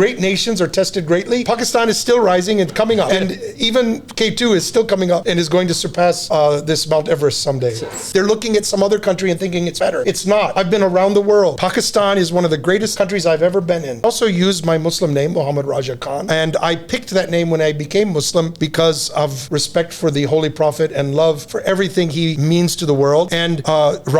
great nations are tested greatly, Pakistan is still rising and coming up. And even K2 is still coming up and is going to surpass this Mount Everest someday. They're looking at some other country and thinking it's better. It's not. I've been around the world. Pakistan is one of the greatest countries I've ever been in. I also used my Muslim name, Muhammad Raja Khan, and I picked that name when I became Muslim because of respect for the Holy Prophet and love for everything he means to the world. And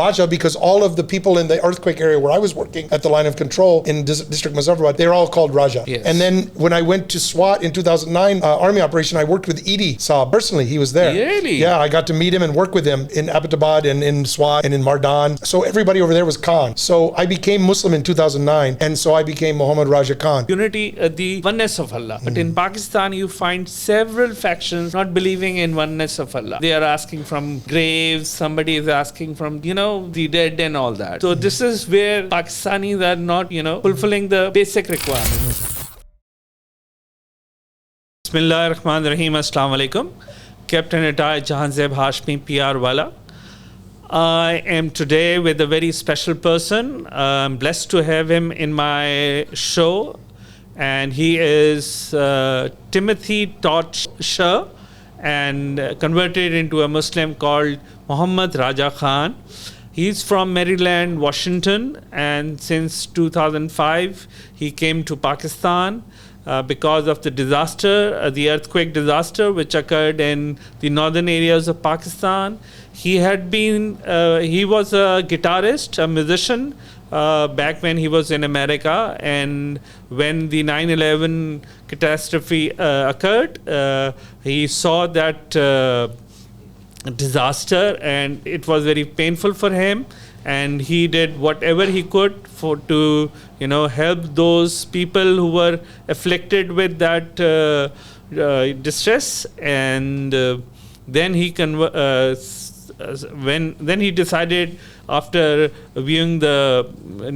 Raja, because all of the people in the earthquake area where I was working at the line of control in District Muzaffarabad, they're all called Raja. Yes. And then when I went to SWAT in 2009, Army operation, I worked with Edie Saab. Personally, he was there. Really? Yeah, I got to meet him and work with him in Abbottabad and in SWAT and in Mardan. So everybody over there was Khan. So I became Muslim in 2009, and so I became Muhammad Raja Khan. Unity, the oneness of Allah. But in Pakistan, you find several factions not believing in oneness of Allah. They are asking from graves, somebody is asking from, the dead and all that. So this is where Pakistanis are not, fulfilling the basic requirements. Bismillah ar-Rahman ar-Rahim. Assalamu alaikum. Captain retired Jahanzeb Hashmi PRwala. I am today with a very special person. I'm blessed to have him in my show. And he is Timothy Todd Shea, and converted into a Muslim called Muhammad Raja Khan. He's from Maryland, Washington, and since 2005 he came to Pakistan because of the disaster, the earthquake disaster which occurred in the northern areas of Pakistan. He was a guitarist, a musician, back when he was in America, and when the 9/11 catastrophe occurred, he saw that disaster, and it was very painful for him, and he did whatever he could to help those people who were afflicted with that distress. And then he decided, after viewing the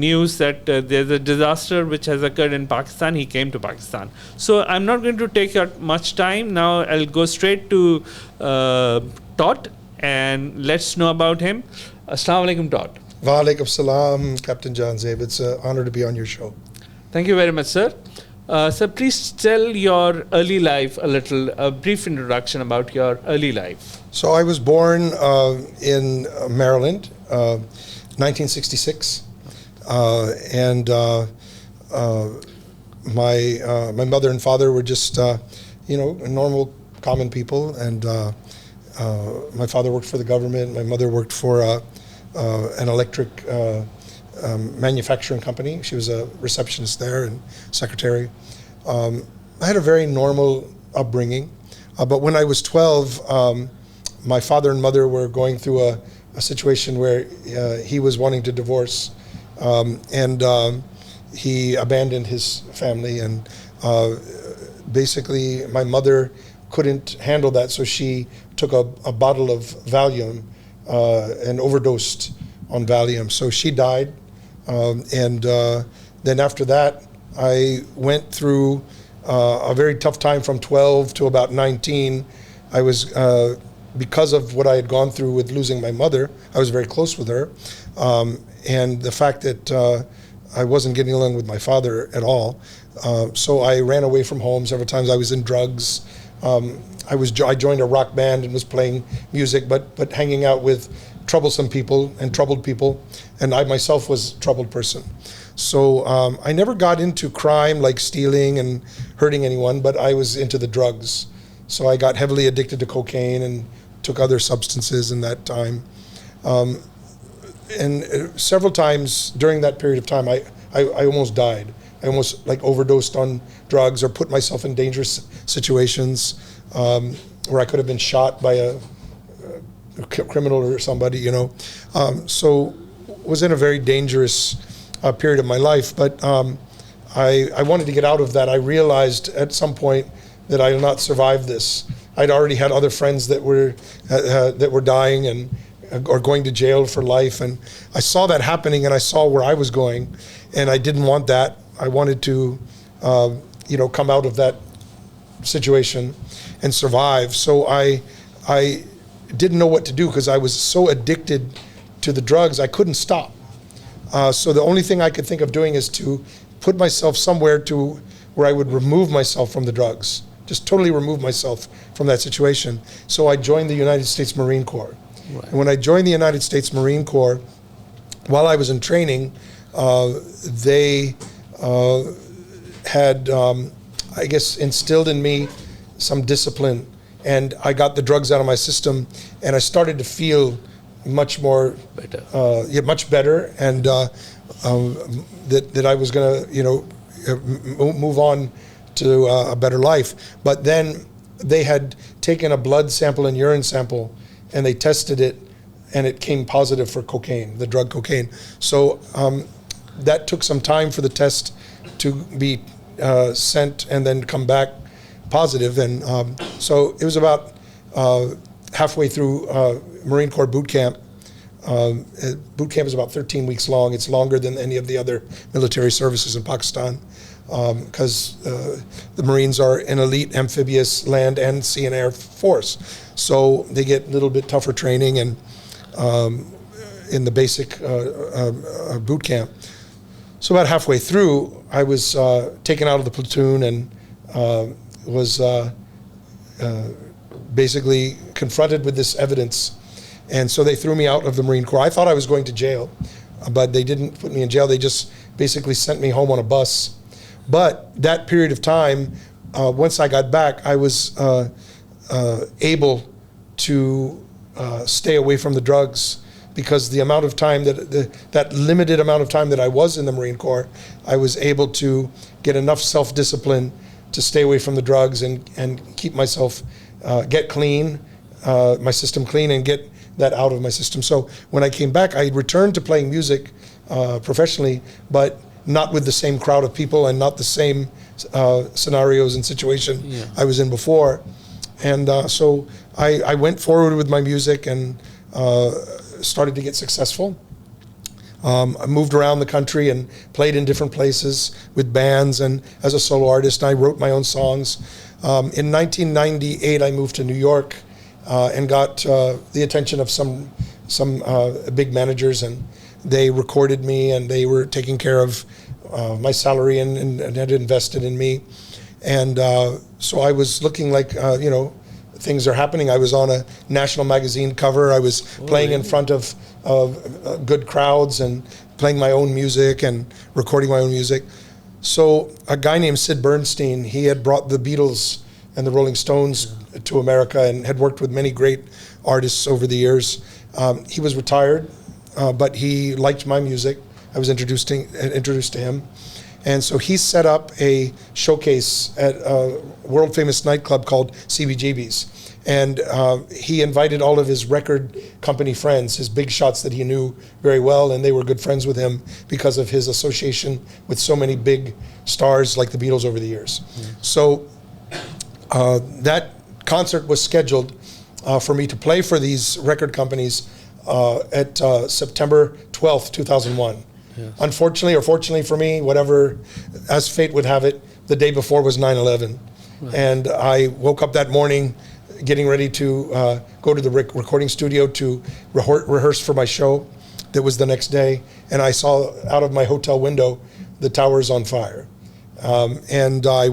news, that there's a disaster which has occurred in Pakistan, he came to Pakistan. So I'm not going to take up much time. Now I'll go straight to Todd, and let's know about him. Assalamu alaikum, Todd. Wa alaikum salam, Captain Jahanzeb. It's an honor to be on your show. Thank you very much, sir. Sir, please tell your early life a brief introduction about your early life. So I was born in Maryland, 1966, and my mother and father were just normal, common people, and my father worked for the government. My mother worked for an electric manufacturing company. She was a receptionist there and secretary. I had a very normal upbringing, but when I was 12, my father and mother were going through a situation where he was wanting to divorce, and he abandoned his family, and basically my mother couldn't handle that, so she took a bottle of Valium and overdosed on Valium. So she died, and then after that I went through a very tough time from 12 to about 19. I was because of what I had gone through with losing my mother, I was very close with her, and the fact that I wasn't getting along with my father at all, so I ran away from home several times. I was in drugs. I joined a rock band and was playing music, but hanging out with troublesome people and troubled people, and I myself was a troubled person. So I never got into crime like stealing and hurting anyone, but I was into the drugs. So I got heavily addicted to cocaine and took other substances in that time. And several times during that period of time, I almost died. I almost overdosed on drugs or put myself in dangerous situations where I could have been shot by a criminal or somebody, So was in a very dangerous period of my life. But I wanted to get out of that. I realized at some point that I will not survive this. I'd already had other friends that were dying and or going to jail for life, and I saw that happening, and I saw where I was going, and I didn't want that. I wanted to, come out of that situation and survive. So I didn't know what to do because I was so addicted to the drugs, I couldn't stop. So the only thing I could think of doing is to put myself somewhere to where I would remove myself from the drugs, just totally remove myself from that situation. So I joined the United States Marine Corps. Right. And when I joined the United States Marine Corps, while I was in training, they had, I guess, instilled in me some discipline, and I got the drugs out of my system, and I started to feel much more better, much better, and that I was going to, move on to a better life. But then they had taken a blood sample and urine sample, and they tested it, and it came positive for cocaine, the drug cocaine. So that took some time for the test to be sent and then come back positive. And so it was about halfway through Marine Corps boot camp. Boot camp is about 13 weeks long. It's longer than any of the other military services in Pakistan, because the Marines are an elite amphibious land and sea and air force. So they get a little bit tougher training and in the basic boot camp. So about halfway through, I was taken out of the platoon and was basically confronted with this evidence. And so they threw me out of the Marine Corps. I thought I was going to jail, but they didn't put me in jail. They just basically sent me home on a bus. But that period of time, once I got back, I was able to stay away from the drugs, because the amount of time that limited amount of time that I was in the Marine Corps, I was able to get enough self-discipline to stay away from the drugs and keep myself, get clean, my system clean, and get that out of my system. So when I came back, I returned to playing music professionally, but not with the same crowd of people and not the same scenarios and situation I was in before. And so I went forward with my music and started to get successful. I moved around the country and played in different places with bands and as a solo artist. I wrote my own songs. In 1998, I moved to New York and got the attention of some big managers, and they recorded me, and they were taking care of my salary and had invested in me. And so I was looking like, things are happening. I was on a national magazine cover. I was playing in front of good crowds and playing my own music and recording my own music. So a guy named Sid Bernstein, he had brought the Beatles and the Rolling Stones to America and had worked with many great artists over the years. He was retired, but he liked my music. I was introduced to him. And so he set up a showcase at a world famous nightclub called CBGB's. And he invited all of his record company friends, his big shots that he knew very well, and they were good friends with him because of his association with so many big stars like the Beatles over the years. So that concert was scheduled for me to play for these record companies at September 12th, 2001. Yes. Unfortunately, or fortunately for me, whatever, as fate would have it, the day before was 9/11. Right. And I woke up that morning getting ready to go to the recording studio to rehearse for my show that was the next day. And I saw out of my hotel window the towers on fire. And I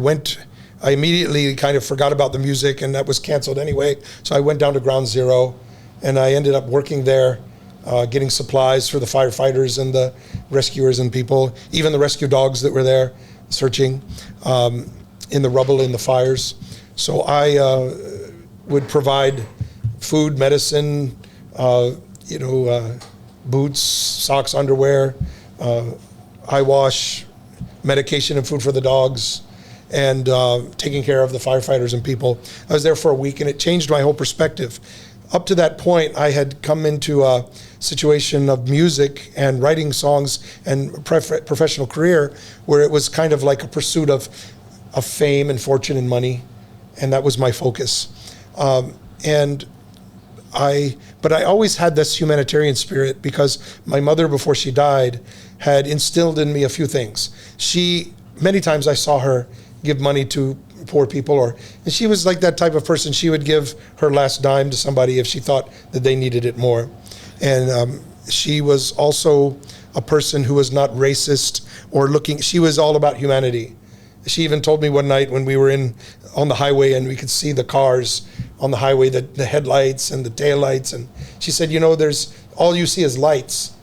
immediately kind of forgot about the music, and that was canceled anyway. So I went down to ground zero, and I ended up working there, getting supplies for the firefighters and the rescuers and people, even the rescue dogs that were there searching in the rubble in the fires. So I would provide food, medicine, boots, socks, underwear, eye wash, medication and food for the dogs, and taking care of the firefighters and people. I was there for a week, and it changed my whole perspective. Up to that point, I had come into a situation of music and writing songs and professional career where it was kind of like a pursuit of fame and fortune and money, and that was my focus. But I always had this humanitarian spirit because my mother, before she died, had instilled in me a few things. Many times I saw her give money to poor people, and she was like that type of person. She would give her last dime to somebody if she thought that they needed it more. And she was also a person who was not racist or she was all about humanity. She even told me one night when we were on the highway and we could see the cars on the highway, the headlights and the taillights, and she said, there's all you see is lights,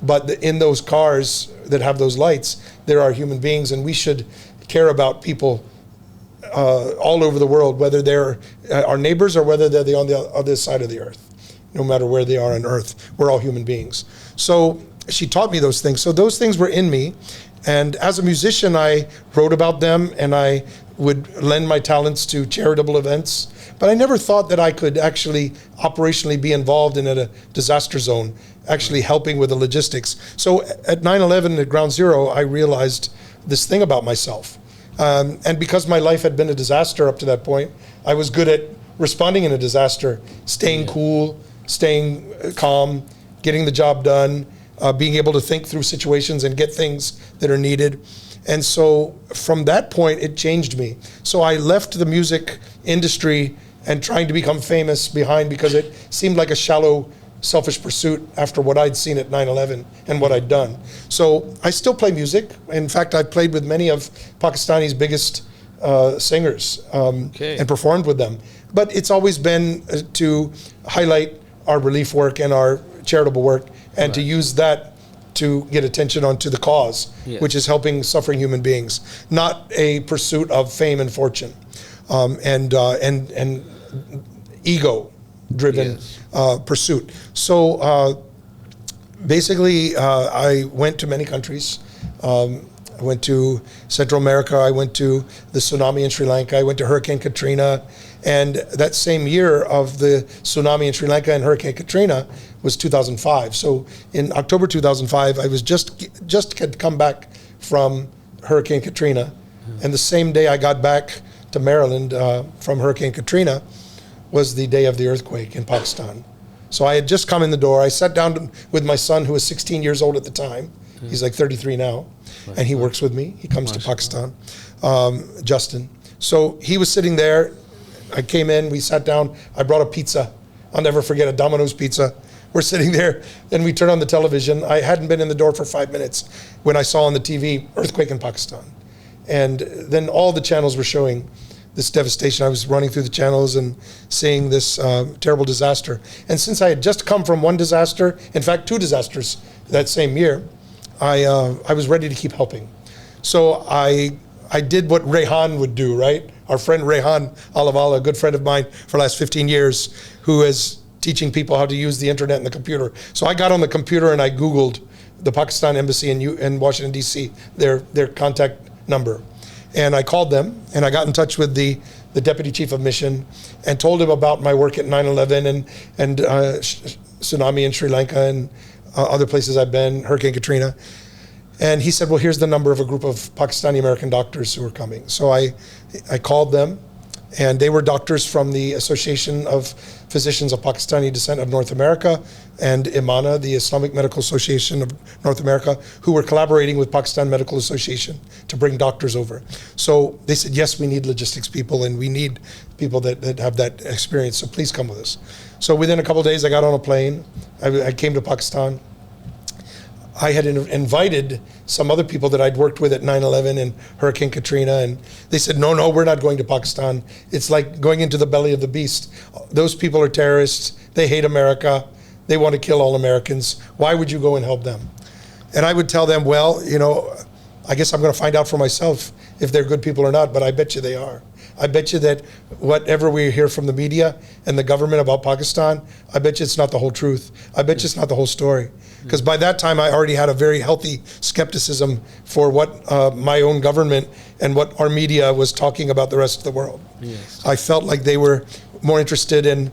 but in those cars that have those lights, there are human beings, and we should care about people all over the world, whether they're our neighbors or whether they're on the other side of the earth. No matter where they are on earth, we're all human beings. So she taught me those things. So those things were in me. And as a musician, I wrote about them and I would lend my talents to charitable events. But I never thought that I could actually operationally be involved in a disaster zone, actually helping with the logistics. So at 9/11 at Ground Zero, I realized this thing about myself. And because my life had been a disaster up to that point, I was good at responding in a disaster, staying cool, staying calm, getting the job done, being able to think through situations and get things that are needed. And so from that point, it changed me. So I left the music industry and trying to become famous behind because it seemed like a shallow, selfish pursuit after what I'd seen at 9/11 and what I'd done. So I still play music. In fact, I've played with many of Pakistani's biggest singers and performed with them. But it's always been to highlight our relief work and our charitable work and to use that to get attention onto the cause, which is helping suffering human beings, not a pursuit of fame and fortune and ego-driven pursuit. So basically, I went to many countries. I went to Central America. I went to the tsunami in Sri Lanka. I went to Hurricane Katrina. And that same year of the tsunami in Sri Lanka and Hurricane Katrina was 2005. So in October 2005, I was just had come back from Hurricane Katrina. And the same day I got back to Maryland from Hurricane Katrina was the day of the earthquake in Pakistan. So I had just come in the door. I sat down with my son, who was 16 years old at the time. He's like 33 now. And he works with me. He comes to Pakistan, Justin. So he was sitting there. I came in, we sat down. I brought a pizza. I'll never forget, a Domino's pizza. We're sitting there, and we turn on the television. I hadn't been in the door for 5 minutes when I saw on the TV, earthquake in Pakistan. And then all the channels were showing this devastation. I was running through the channels and seeing this terrible disaster. And since I had just come from one disaster, in fact, 2 disasters that same year, I was ready to keep helping. So I did what Rehan would do, right? Our friend Rehan PRwala, a good friend of mine for the last 15 years, who is teaching people how to use the internet and the computer. So I got on the computer and I Googled the Pakistan embassy in Washington, D.C., their contact number. And I called them and I got in touch with the deputy chief of mission and told him about my work at 9/11 and tsunami in Sri Lanka and other places I've been, Hurricane Katrina. And he said, well, here's the number of a group of Pakistani American doctors who are coming. So I called them, and they were doctors from the Association of Physicians of Pakistani Descent of North America and IMANA, the Islamic Medical Association of North America, who were collaborating with Pakistan Medical Association to bring doctors over. So they said, yes, we need logistics people, and we need people that have that experience, so please come with us. So within a couple of days, I got on a plane. I came to Pakistan. I had invited some other people that I'd worked with at 9/11 and Hurricane Katrina, and they said, no, we're not going to Pakistan. It's like going into the belly of the beast. Those people are terrorists. They hate America. They want to kill all Americans. Why would you go and help them? And I would tell them, well, I guess I'm going to find out for myself if they're good people or not, but I bet you they are. I bet you that whatever we hear from the media and the government about Pakistan, I bet you it's not the whole truth. I bet you it's not the whole story. Because by that time, I already had a very healthy skepticism for what my own government and what our media was talking about the rest of the world. Yes. I felt like they were more interested in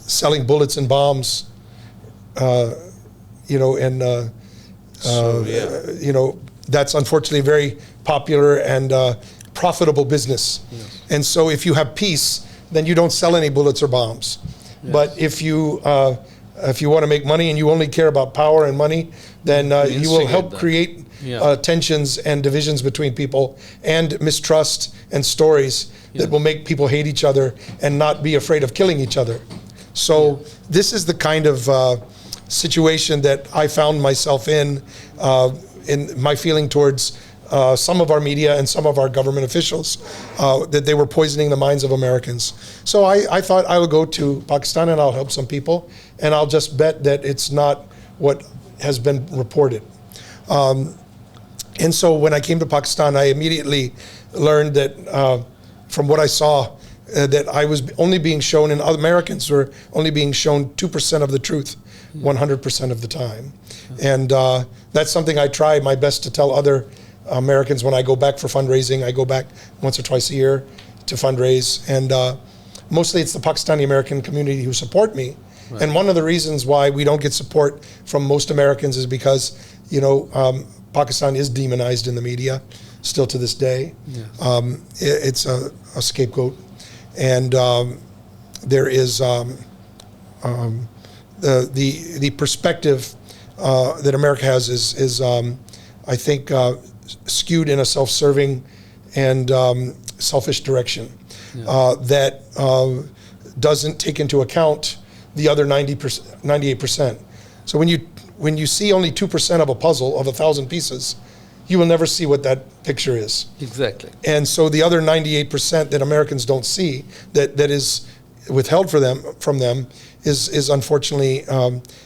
selling bullets and bombs, that's unfortunately very popular and profitable business. Yes. And so if you have peace, then you don't sell any bullets or bombs. Yes. But if you want to make money and you only care about power and money, then you will help create tensions and divisions between people and mistrust and stories that will make people hate each other and not be afraid of killing each other. So this is the kind of situation that I found myself in my feeling towards some of our media and some of our government officials, that they were poisoning the minds of Americans. So I thought I would go to Pakistan and I'll help some people, and I'll just bet that it's not what has been reported. And so when I came to Pakistan, I immediately learned that from what I saw, that I was only being shown, and Americans were only being shown 2% of the truth 100% of the time. And that's something I try my best to tell other Americans when I go back for fundraising. I go back once or twice a year to fundraise, and mostly it's the Pakistani American community who support me. Right. And one of the reasons why we don't get support from most Americans is because, you know, Pakistan is demonized in the media still to this day. Yes. It's a scapegoat, and there is the perspective that America has is I think skewed in a self-serving and selfish direction. Yeah. That doesn't take into account the other 98%. So when you see only 2% of a puzzle of 1,000 pieces, you will never see what that picture is. Exactly. And so the other 98% that Americans don't see, that is withheld from them, is unfortunately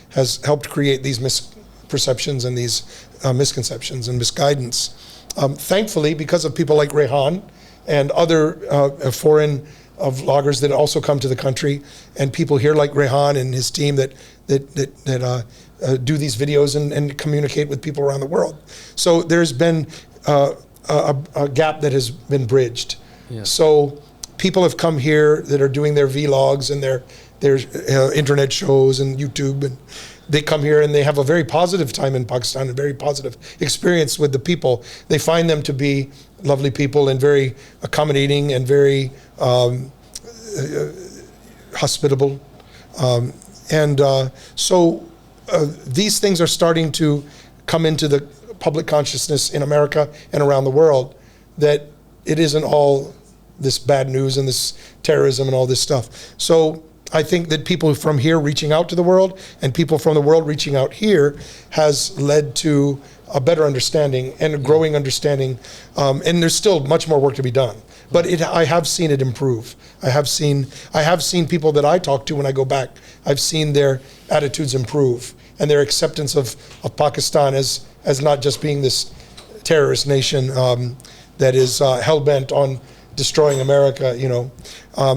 has helped create these misperceptions and these misconceptions and misguidance. Thankfully, because of people like Rehan and other foreign vloggers that also come to the country, and people here like Rehan and his team that do these videos and communicate with people around the world. So there's been a gap that has been bridged. Yeah. So people have come here that are doing their vlogs and their internet shows and YouTube, and they come here and they have a very positive time in Pakistan, a very positive experience with the people. They find them to be lovely people and very accommodating and very hospitable. So these things are starting to come into the public consciousness in America and around the world, that it isn't all this bad news and this terrorism and all this stuff. So I think that people from here reaching out to the world and people from the world reaching out here has led to a better understanding and a growing understanding. And there's still much more work to be done. But I have seen it improve. I have seen people that I talk to when I go back. I've seen their attitudes improve and their acceptance of Pakistan as not just being this terrorist nation that is hell-bent on destroying America, you know.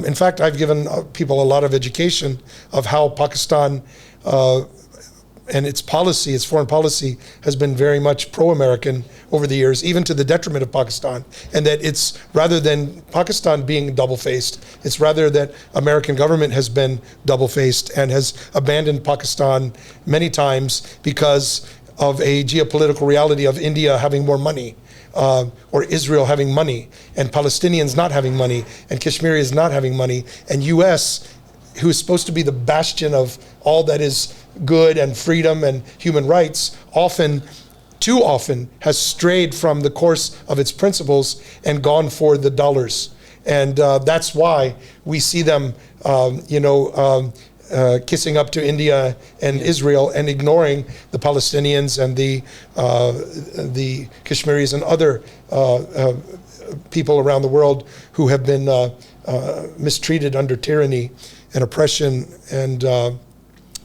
In fact, I've given people a lot of education of how Pakistan and its policy, its foreign policy, has been very much pro-American over the years, even to the detriment of Pakistan. And that it's rather than Pakistan being double-faced, it's rather that American government has been double-faced and has abandoned Pakistan many times because of a geopolitical reality of India having more money, or Israel having money, and Palestinians not having money, and Kashmiris not having money, and U.S., who is supposed to be the bastion of all that is good and freedom and human rights, too often has strayed from the course of its principles and gone for the dollars. And that's why we see them, kissing up to India and Israel and ignoring the Palestinians and the Kashmiris and other people around the world who have been mistreated under tyranny and oppression. And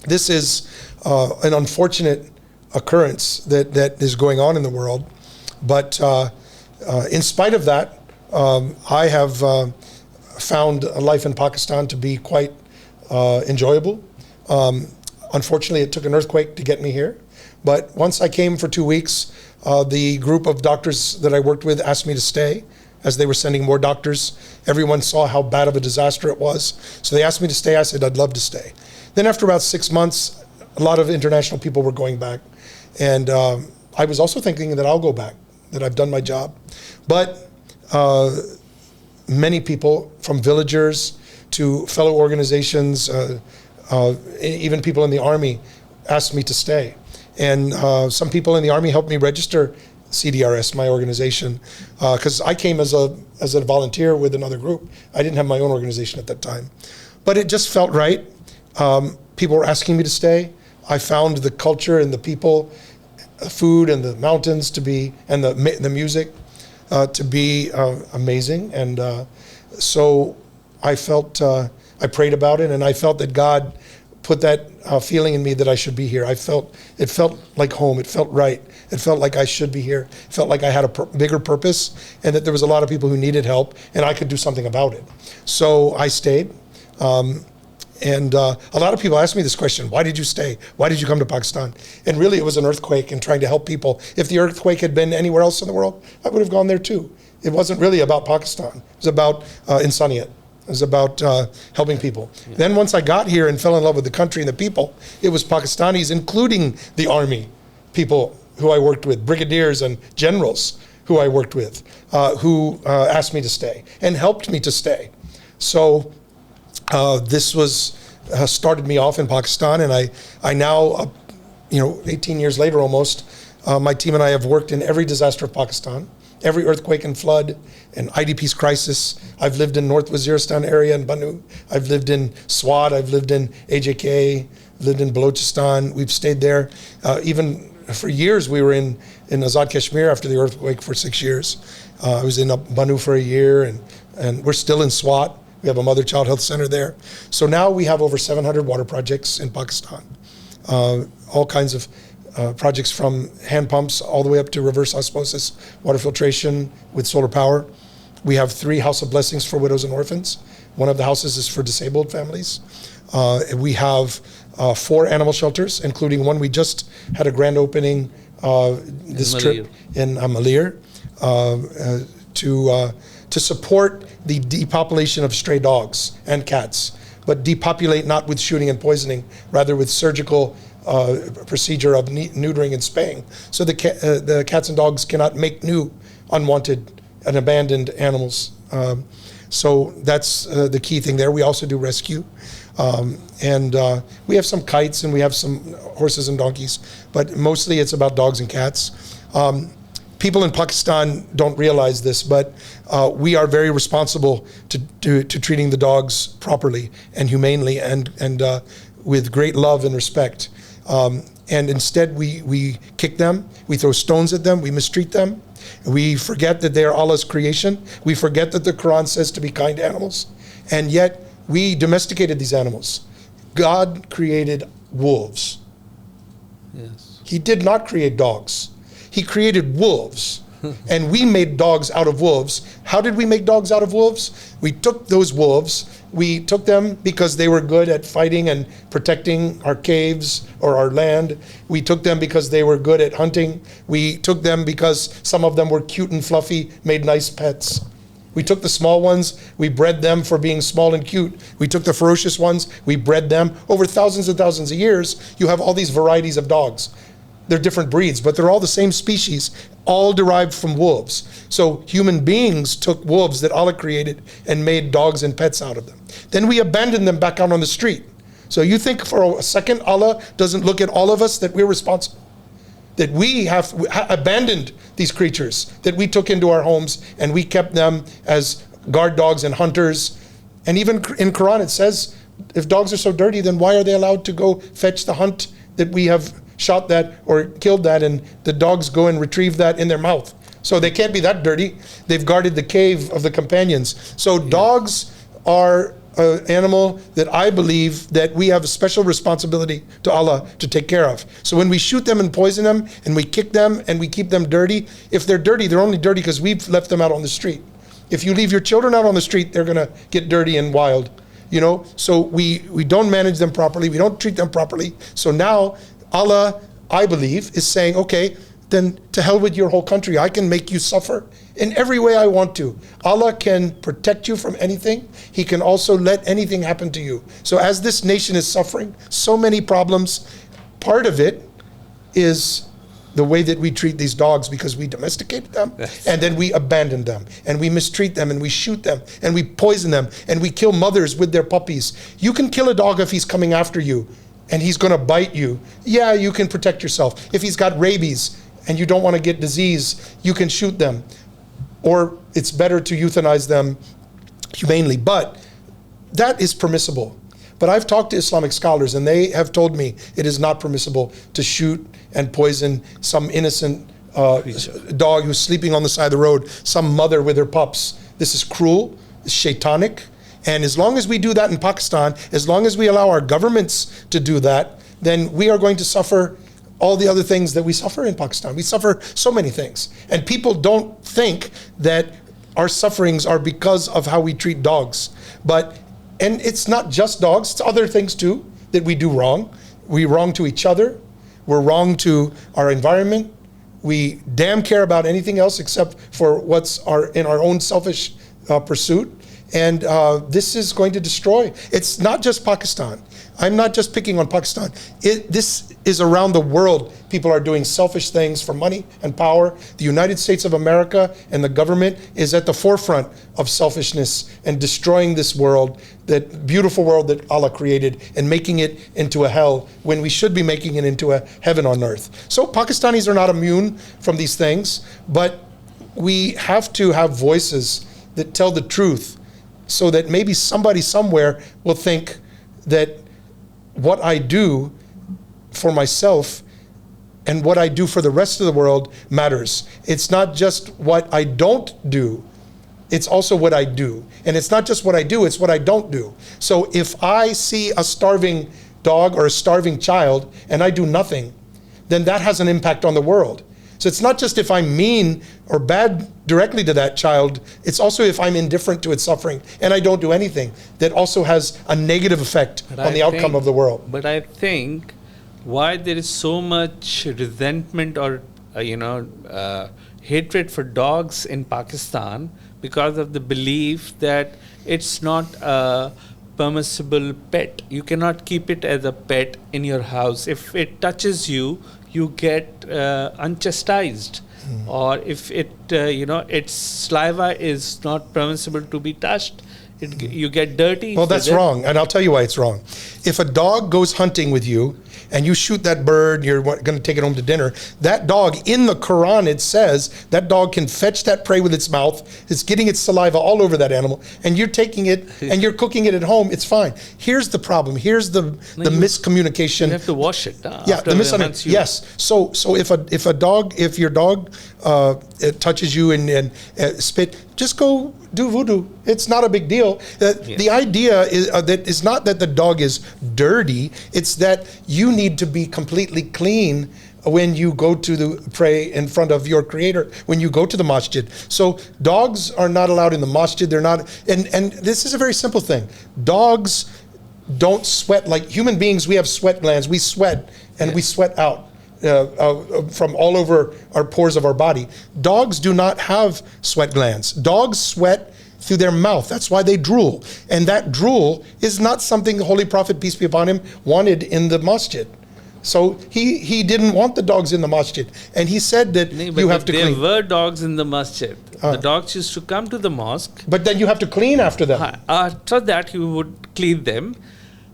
this is an unfortunate occurrence that is going on in the world. But in spite of that, I have found life in Pakistan to be quite enjoyable. Unfortunately, it took an earthquake to get me here. But once I came for 2 weeks, the group of doctors that I worked with asked me to stay as they were sending more doctors. Everyone saw how bad of a disaster it was. So they asked me to stay. I said, I'd love to stay. Then after about 6 months, a lot of international people were going back. And I was also thinking that I'll go back, that I've done my job. But many people, from villagers to fellow organizations, even people in the Army, asked me to stay. And some people in the Army helped me register CDRS, my organization, because I came as a volunteer with another group. I didn't have my own organization at that time. But it just felt right. People were asking me to stay. I found the culture and the people food and the mountains to be, and the music to be amazing. And so I felt, I prayed about it, and I felt that God put that feeling in me that I should be here. It felt like home. It felt right. It felt like I should be here. It felt like I had a bigger purpose, and that there was a lot of people who needed help, and I could do something about it. So I stayed. And a lot of people ask me this question: why did you stay? Why did you come to Pakistan? And really, it was an earthquake and trying to help people. If the earthquake had been anywhere else in the world, I would have gone there too. It wasn't really about Pakistan. It was about insaniyat. It was about helping people. Yeah. Then once I got here and fell in love with the country and the people, it was Pakistanis, including the army people who I worked with, brigadiers and generals who I worked with, who asked me to stay and helped me to stay. So this was started me off in Pakistan, and I now, 18 years later almost, my team and I have worked in every disaster of Pakistan, every earthquake and flood and IDP's crisis. I've lived in North Waziristan area in Banu. I've lived in Swat. I've lived in AJK. Lived in Balochistan. We've stayed there. Even for years, we were in Azad Kashmir after the earthquake for 6 years. I was in Banu for a year, and we're still in Swat. We have a mother-child health center there. So now we have over 700 water projects in Pakistan. All kinds of projects from hand pumps all the way up to reverse osmosis, water filtration with solar power. We have 3 House of Blessings for widows and orphans. One of the houses is for disabled families. We have 4 animal shelters, including one we just had a grand opening this trip in Malir to support the depopulation of stray dogs and cats, but depopulate not with shooting and poisoning, rather with surgical procedure of neutering and spaying. So the cats and dogs cannot make new unwanted and abandoned animals. So that's the key thing there. We also do rescue. And we have some kites and we have some horses and donkeys, but mostly it's about dogs and cats. People in Pakistan don't realize this, but we are very responsible to treating the dogs properly and humanely and with great love and respect. And instead we kick them, we throw stones at them, we mistreat them. We forget that they are Allah's creation. We forget that the Quran says to be kind to animals. And yet we domesticated these animals. God created wolves. Yes. He did not create dogs. He created wolves. And we made dogs out of wolves. How did we make dogs out of wolves? We took those wolves. We took them because they were good at fighting and protecting our caves or our land. We took them because they were good at hunting. We took them because some of them were cute and fluffy, made nice pets. We took the small ones, we bred them for being small and cute. We took the ferocious ones, we bred them. Over thousands and thousands of years, you have all these varieties of dogs. They're different breeds, but they're all the same species, all derived from wolves. So human beings took wolves that Allah created and made dogs and pets out of them. Then we abandoned them back out on the street. So you think for a second Allah doesn't look at all of us, that we're responsible? That we have abandoned these creatures, that we took into our homes and we kept them as guard dogs and hunters. And even in Quran it says, if dogs are so dirty, then why are they allowed to go fetch the hunt that we have shot that or killed that, and the dogs go and retrieve that in their mouth? So they can't be that dirty. They've guarded the cave of the companions. So dogs are an animal that I believe that we have a special responsibility to Allah to take care of. So when we shoot them and poison them and we kick them and we keep them dirty, if they're dirty, they're only dirty because we've left them out on the street. If you leave your children out on the street, they're gonna get dirty and wild, So we don't manage them properly, we don't treat them properly. So now Allah, I believe, is saying, okay, then to hell with your whole country. I can make you suffer in every way I want to. Allah can protect you from anything. He can also let anything happen to you. So as this nation is suffering so many problems, part of it is the way that we treat these dogs, because we domesticated them and then we abandon them and we mistreat them and we shoot them and we poison them and we kill mothers with their puppies. You can kill a dog if he's coming after you and he's going to bite you. Yeah, you can protect yourself. If he's got rabies and you don't want to get disease, you can shoot them. Or it's better to euthanize them humanely. But that is permissible. But I've talked to Islamic scholars, and they have told me it is not permissible to shoot and poison some innocent dog who's sleeping on the side of the road, some mother with her pups. This is cruel, it's shaitanic. And as long as we do that in Pakistan, as long as we allow our governments to do that, then we are going to suffer all the other things that we suffer in Pakistan. We suffer so many things. And people don't think that our sufferings are because of how we treat dogs. And it's not just dogs, it's other things too that we do wrong. We wrong to each other. We're wrong to our environment. We damn care about anything else except for what's in our own selfish pursuit. And this is going to destroy. It's not just Pakistan. I'm not just picking on Pakistan. This is around the world. People are doing selfish things for money and power. The United States of America and the government is at the forefront of selfishness and destroying this world, that beautiful world that Allah created, and making it into a hell when we should be making it into a heaven on earth. So Pakistanis are not immune from these things, but we have to have voices that tell the truth, so that maybe somebody somewhere will think that what I do for myself and what I do for the rest of the world matters. It's not just what I don't do, it's also what I do. And it's not just what I do, it's what I don't do. So if I see a starving dog or a starving child and I do nothing, then that has an impact on the world. So it's not just if I'm mean or bad directly to that child, it's also if I'm indifferent to its suffering and I don't do anything, that also has a negative effect on the outcome of the world. But I think why there is so much resentment or hatred for dogs in Pakistan, because of the belief that it's not a permissible pet. You cannot keep it as a pet in your house. If it touches you, you get unchastised. Or if its saliva is not permissible to be touched, you get dirty. Well, that's wrong, and I'll tell you why it's wrong. If a dog goes hunting with you and you shoot that bird, you're going to take it home to dinner, that dog, in the Quran it says, that dog can fetch that prey with its mouth, it's getting its saliva all over that animal, and you're taking it and you're cooking it at home, it's fine. Here's the problem, here's the miscommunication. You have to wash it. Yeah, the misunderstanding. Yes, so if your dog it touches you and spit, just go do wudu. It's not a big deal. The idea is that it's not that the dog is dirty, it's that you need to be completely clean when you go to pray in front of your creator, when you go to the masjid. So dogs are not allowed in the masjid. They're not, and this is a very simple thing. Dogs don't sweat like human beings. We have sweat glands. We sweat and we sweat out from all over our pores of our body. Dogs do not have sweat glands. Dogs sweat through their mouth. That's why they drool. And that drool is not something the Holy Prophet, peace be upon him, wanted in the masjid. So he didn't want the dogs in the masjid. And he said that you have to clean. There were dogs in the masjid. The dogs used to come to the mosque. But then you have to clean after them. After that you would clean them.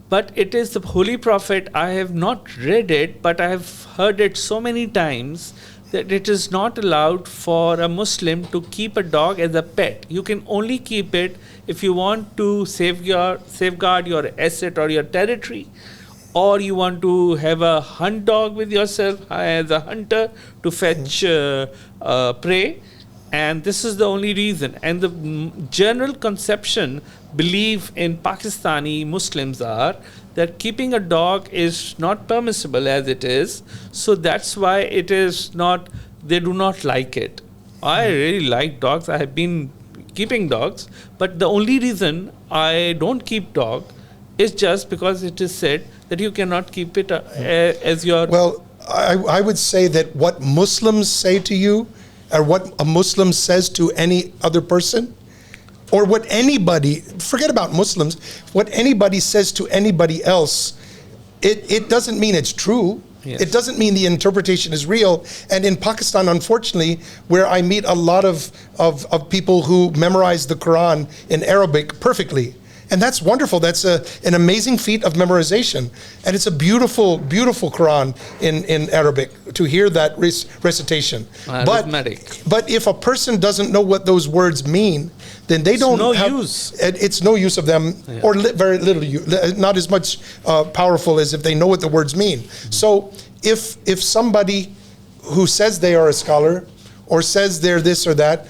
But it is the Holy Prophet, I have not read it, but I have heard it so many times that it is not allowed for a Muslim to keep a dog as a pet. You can only keep it if you want to safeguard your asset or your territory, or you want to have a hunt dog with yourself as a hunter to fetch prey. And this is the only reason. And the general conception, belief in Pakistani Muslims are that keeping a dog is not permissible as it is. So that's why it is not, they do not like it. I really like dogs. I have been keeping dogs. But the only reason I don't keep dog is just because it is said that you cannot keep it as your... Well, I would say that what Muslims say to you, or what a Muslim says to any other person, or what anybody, forget about Muslims, what anybody says to anybody else, it doesn't mean it's true. Yes. It doesn't mean the interpretation is real. And in Pakistan, unfortunately, where I meet a lot of people who memorize the Quran in Arabic perfectly, And that's wonderful. That's an amazing feat of memorization. And it's a beautiful, beautiful Quran in Arabic to hear that recitation. But if a person doesn't know what those words mean, then they don't have use. It's no use of them, or very little use, not as much powerful as if they know what the words mean. So if somebody who says they are a scholar or says they're this or that,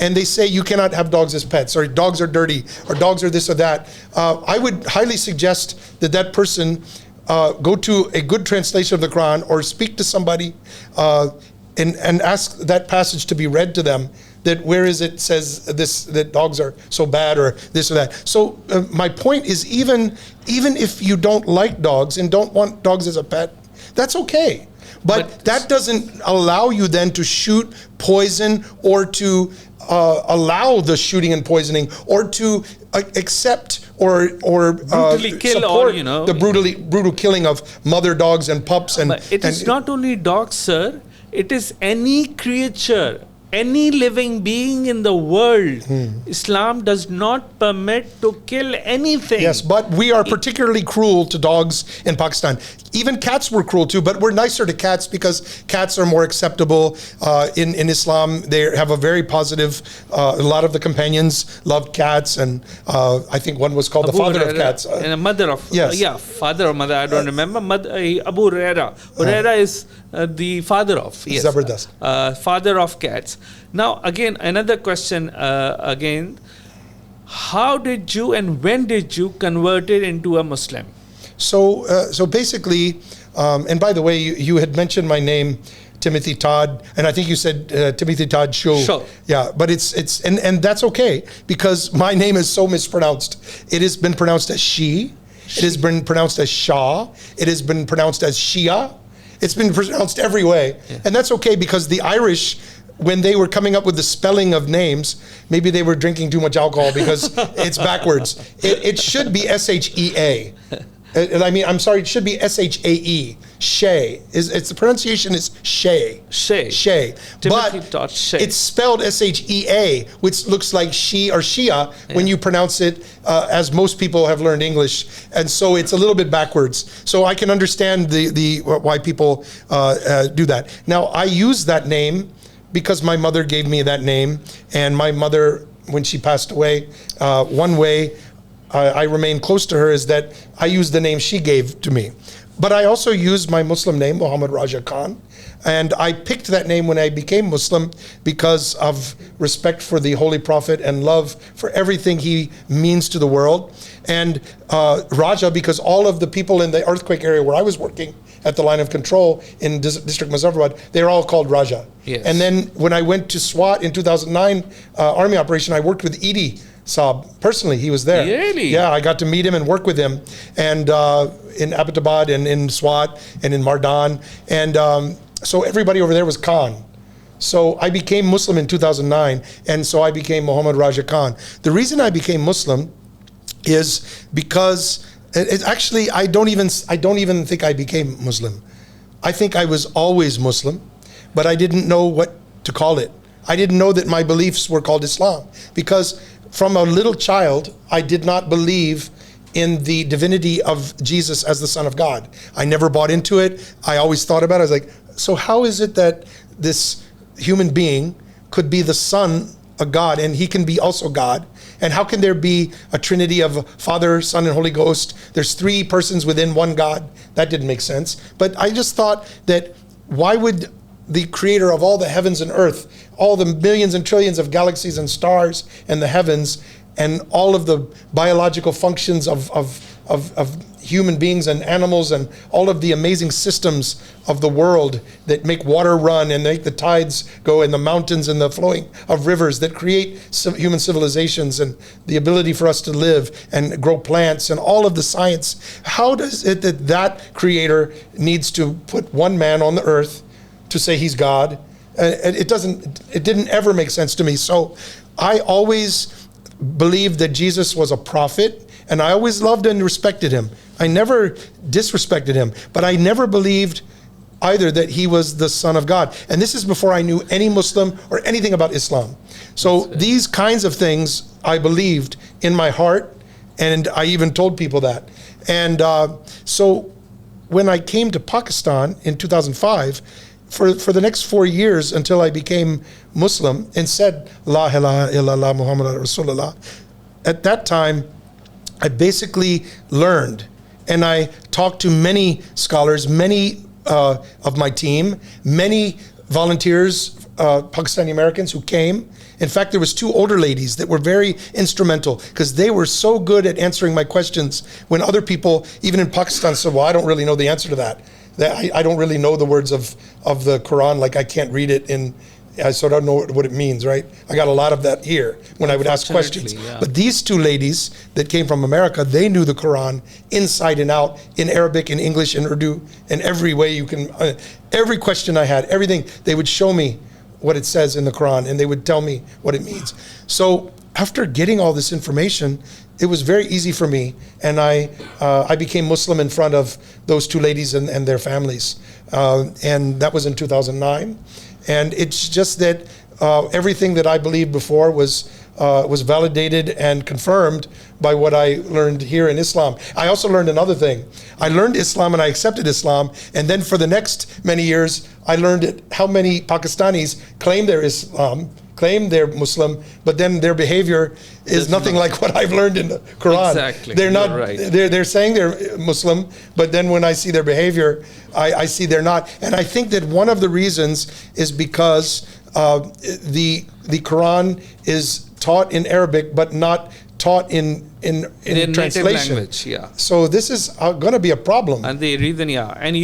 and they say you cannot have dogs as pets, or dogs are dirty, or dogs are this or that, I would highly suggest that that person go to a good translation of the Quran, or speak to somebody and ask that passage to be read to them, that where is it says this, that dogs are so bad, or this or that. So my point is, even if you don't like dogs and don't want dogs as a pet, that's okay. But that doesn't allow you then to shoot, poison, or to allow the shooting and poisoning, or to accept or brutally kill, support or, the brutal killing of mother dogs and pups. But it is not only dogs, sir. It is any creature, any living being in the world. Islam does not permit to kill anything. Yes, but we are particularly cruel to dogs in Pakistan. Even cats were cruel too, but we're nicer to cats because cats are more acceptable. In Islam, they have a very positive, a lot of the companions loved cats, and I think one was called the father of cats. And a mother of, yes. Father or mother, I don't remember. Abu Huraira. Huraira is the father of, Zabardast. Father of cats. Now, again, another question, how did you and when did you convert it into a Muslim? So basically, and by the way, you had mentioned my name, Timothy Todd, and I think you said Timothy Todd Shea. Sure. Yeah, but it's and that's okay, because my name is so mispronounced. It has been pronounced as she. It has been pronounced as Shah. It has been pronounced as Shia. It's been pronounced every way, and that's okay, because the Irish, when they were coming up with the spelling of names, maybe they were drinking too much alcohol, because it's backwards. It should be Shea. I mean, I'm sorry, it should be Shae. Shea. It's the pronunciation is Shea. Shea. But Todd Shea. It's spelled Shea, which looks like she or Shia when you pronounce it as most people have learned English, and so it's a little bit backwards. So I can understand the why people do that. Now, I use that name because my mother gave me that name, and my mother, when she passed away, one way I remain close to her is that I use the name she gave to me. But I also use my Muslim name, Muhammad Raja Khan, and I picked that name when I became Muslim because of respect for the Holy Prophet and love for everything he means to the world. And Raja, because all of the people in the earthquake area where I was working at the line of control in District Muzaffarabad, they're all called Raja. Yes. And then when I went to SWAT in 2009 Army operation, I worked with Edie Saab personally. He was there. Really? Yeah, I got to meet him and work with him, and in Abbottabad and in SWAT and in Mardan, and so everybody over there was Khan. So I became Muslim in 2009, and so I became Muhammad Raja Khan. The reason I became Muslim is because actually I don't even think I became Muslim. I think I was always Muslim, but I didn't know what to call it. I didn't know that my beliefs were called Islam, because from a little child, I did not believe in the divinity of Jesus as the Son of God. I never bought into it. I always thought about it. I was like, so how is it that this human being could be the Son of God, and he can be also God? And how can there be a trinity of Father, Son, and Holy Ghost? There's three persons within one God. That didn't make sense. But I just thought that why would the creator of all the heavens and earth, all the millions and trillions of galaxies and stars and the heavens, and all of the biological functions of human beings and animals, and all of the amazing systems of the world that make water run and make the tides go, and the mountains and the flowing of rivers that create human civilizations and the ability for us to live and grow plants and all of the science, how does it that creator needs to put one man on the earth to say he's God? It didn't ever make sense to me. So I always believed that Jesus was a prophet, and I always loved and respected him. I never disrespected him, but I never believed either that he was the Son of God. And this is before I knew any Muslim or anything about Islam. So these kinds of things I believed in my heart, And I even told people that. And so when I came to Pakistan in 2005, for the next 4 years until I became Muslim and said, La ilaha illallah Muhammad Rasulullah, at that time, I basically learned, and I talked to many scholars, many of my team, many volunteers, Pakistani Americans who came. In fact, there was 2 older ladies that were very instrumental because they were so good at answering my questions when other people, even in Pakistan, said, well, I don't really know the answer to that. I don't really know the words of the Quran, like I can't read it so I don't know what it means, right? I got a lot of that here when I would ask questions. Yeah. But these 2 ladies that came from America, they knew the Quran inside and out, in Arabic, in English, in Urdu, in every way you can. Every question I had, everything, they would show me what it says in the Quran, and they would tell me what it means. So after getting all this information, it was very easy for me, and I became Muslim in front of those 2 ladies and their families, and that was in 2009. And it's just that everything that I believed before was validated and confirmed by what I learned here in Islam. I also learned another thing. I learned Islam and I accepted Islam, and then for the next many years, I learned how many Pakistanis claim they're Islam, claim they're Muslim, but then their behavior is nothing like what I've learned in the Quran. Exactly. They're not. Right. They're saying they're Muslim, but then when I see their behavior, I see they're not. And I think that one of the reasons is because the Quran is taught in Arabic, but not taught in translation. Language, yeah. So this is going to be a problem. And the reason, yeah. And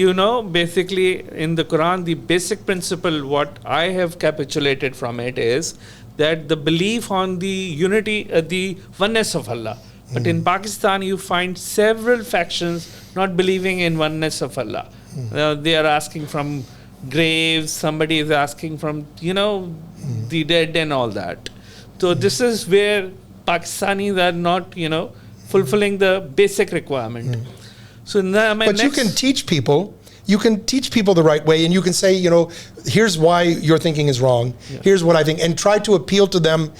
basically in the Quran, the basic principle, what I have capitulated from it is that the belief on the unity, the oneness of Allah. But in Pakistan, you find several factions not believing in oneness of Allah. They are asking from graves, somebody is asking from, the dead and all that. So this is where Pakistanis are not, fulfilling the basic requirement. So now but you can teach people. You can teach people the right way, and you can say, here's why your thinking is wrong. Yeah. Here's what I think, and try to appeal to them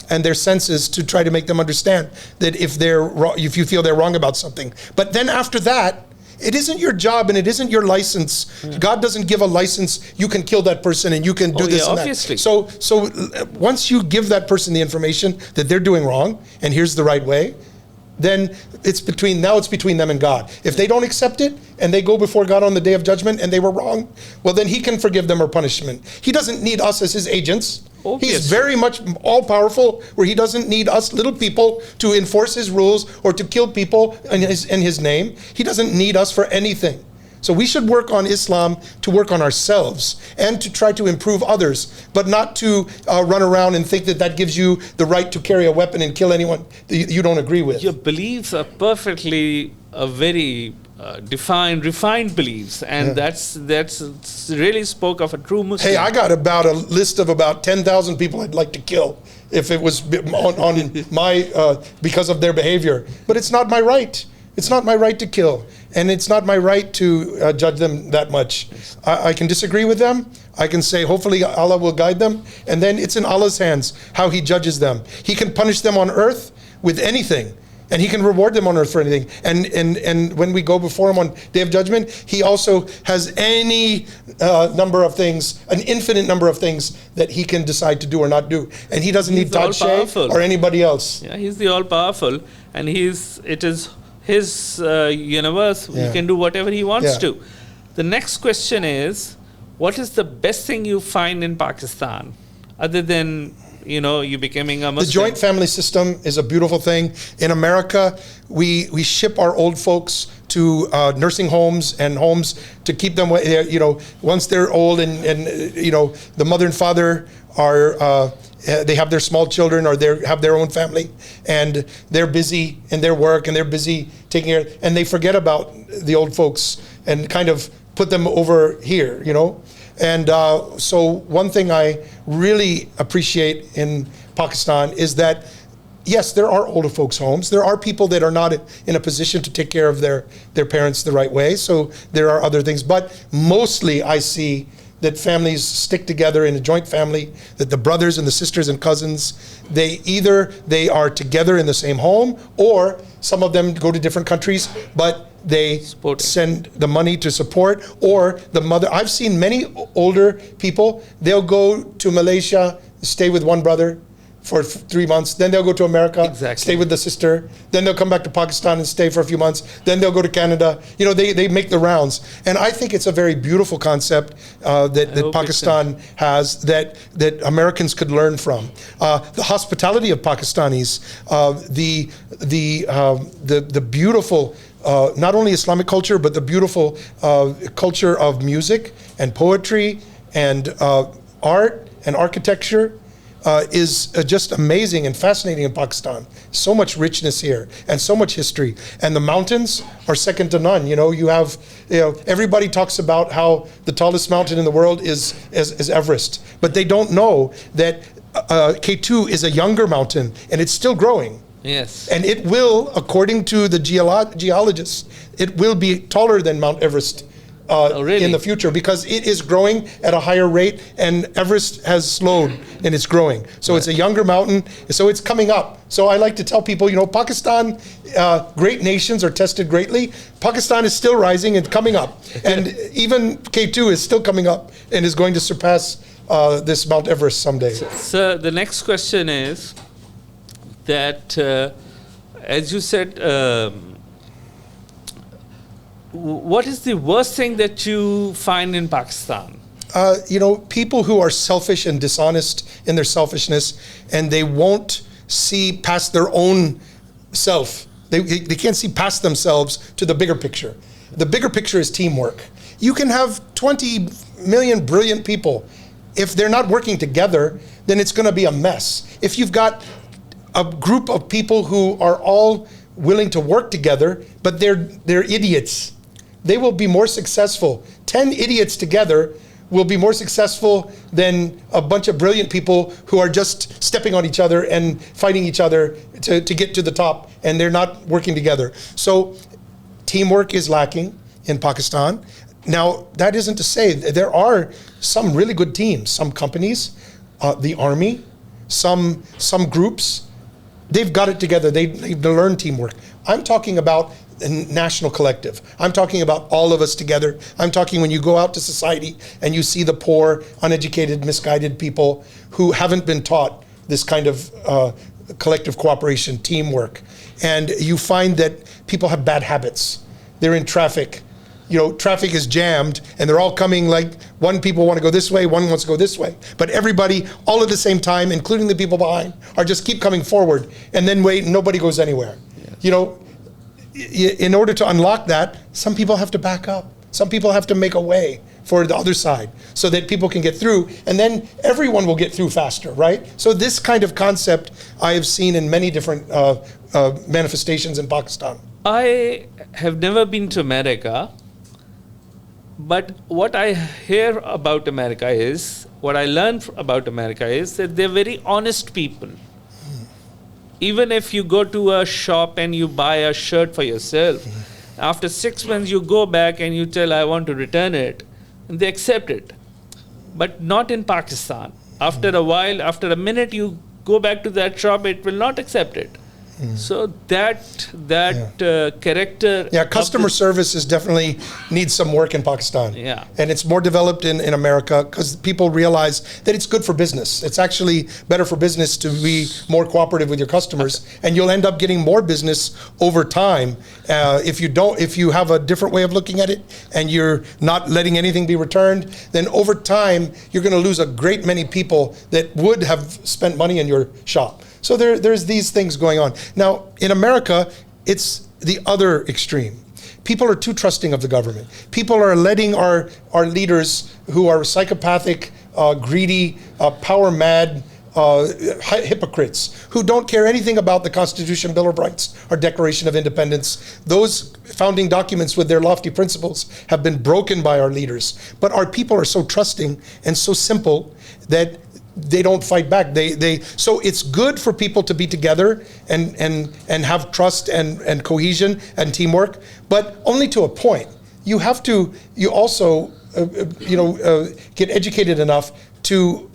and their senses to try to make them understand that if you feel they're wrong about something. But then after that, it isn't your job and it isn't your license. God doesn't give a license. You can kill that person and you can do this and obviously. that. So once you give that person the information that they're doing wrong and here's the right way, then it's between them and God. If they don't accept it and they go before God on the day of judgment and they were wrong, well then he can forgive them or punishment. He doesn't need us as his agents. Obviously. He's very much all-powerful, where he doesn't need us little people to enforce his rules or to kill people in his name. He doesn't need us for anything. So we should work on Islam to work on ourselves and to try to improve others, but not to run around and think that gives you the right to carry a weapon and kill anyone that you don't agree with. Your beliefs are perfectly very defined, refined beliefs, and that's really spoke of a true Muslim. Hey, I got about a list of about 10,000 people I'd like to kill if it was on my because of their behavior, but it's not my right. It's not my right to kill, and it's not my right to judge them that much. I can disagree with them. I can say, hopefully Allah will guide them, and then it's in Allah's hands how he judges them. He can punish them on earth with anything, and he can reward them on earth for anything. And when we go before him on Day of Judgment, he also has any number of things, an infinite number of things that he can decide to do or not do. And he doesn't need Todd Shea or anybody else. Yeah, he's the all-powerful, and it is his universe. He can do whatever he wants to. The next question is, what is the best thing you find in Pakistan, other than you becoming a Muslim? The joint family system is a beautiful thing. In America, we ship our old folks to nursing homes and homes to keep them, once they're old and the mother and father are they have their small children or they have their own family, and they're busy in their work and they're busy taking care, and they forget about the old folks and kind of put them over here, And so one thing I really appreciate in Pakistan is that, yes, there are older folks' homes. There are people that are not in a position to take care of their parents the right way. So there are other things. But mostly I see that families stick together in a joint family, that the brothers and the sisters and cousins, they are together in the same home, or some of them go to different countries, but they send the money to support, or the mother. I've seen many older people, they'll go to Malaysia, stay with one brother for 3 months, then they'll go to America, stay with the sister, then they'll come back to Pakistan and stay for a few months, then they'll go to Canada. You know, they make the rounds. And I think it's a very beautiful concept that Pakistan has that Americans could learn from. The hospitality of Pakistanis, the beautiful, not only Islamic culture, but the beautiful culture of music and poetry and art and architecture, is just amazing and fascinating in Pakistan. So much richness here and so much history. And the mountains are second to none. You know, everybody talks about how the tallest mountain in the world is Everest, but they don't know that K2 is a younger mountain and it's still growing. Yes. And it will, according to the geologists, it will be taller than Mount Everest in the future, because it is growing at a higher rate, and Everest has slowed in its growing. So it's a younger mountain, so it's coming up. So I like to tell people, you know, Pakistan, great nations are tested greatly. Pakistan is still rising and coming up. And even K2 is still coming up and is going to surpass this Mount Everest someday. So the next question is that, as you said, what is the worst thing that you find in Pakistan? You know, people who are selfish and dishonest in their selfishness, and they won't see past their own self. They can't see past themselves to the bigger picture. The bigger picture is teamwork. You can have 20 million brilliant people. If they're not working together, then it's going to be a mess. If you've got a group of people who are all willing to work together, but they're idiots, they will be more successful. 10 idiots together will be more successful than a bunch of brilliant people who are just stepping on each other and fighting each other to get to the top, and they're not working together. So teamwork is lacking in Pakistan. Now, that isn't to say there are some really good teams, some companies, the army, some groups, they've got it together. They've learned teamwork. I'm talking about a national collective. I'm talking about all of us together. I'm talking when you go out to society and you see the poor, uneducated, misguided people who haven't been taught this kind of collective cooperation, teamwork. And you find that people have bad habits. They're in traffic. You know, traffic is jammed and they're all coming, like one people want to go this way, one wants to go this way. But everybody, all at the same time, including the people behind, are just keep coming forward and then wait and nobody goes anywhere. Yes. You know, in order to unlock that, some people have to back up. Some people have to make a way for the other side so that people can get through, and then everyone will get through faster, right? So this kind of concept I have seen in many different manifestations in Pakistan. I have never been to America, but what I hear about America is, what I learn about America is that they're very honest people. Even if you go to a shop and you buy a shirt for yourself, after 6 months you go back and you tell, I want to return it, and they accept it. But not in Pakistan. After a while, after a minute you go back to that shop, it will not accept it. So that character. Yeah, customer service is definitely needs some work in Pakistan. Yeah. And it's more developed in America because people realize that it's good for business. It's actually better for business to be more cooperative with your customers, and you'll end up getting more business over time if you have a different way of looking at it and you're not letting anything be returned. Then over time you're going to lose a great many people that would have spent money in your shop. So there's these things going on. Now, in America, it's the other extreme. People are too trusting of the government. People are letting our leaders who are psychopathic, greedy, power-mad, hypocrites, who don't care anything about the Constitution, Bill of Rights, or Declaration of Independence. Those founding documents with their lofty principles have been broken by our leaders. But our people are so trusting and so simple that they don't fight back. So it's good for people to be together and have trust and cohesion and teamwork, but only to a point. You also get educated enough to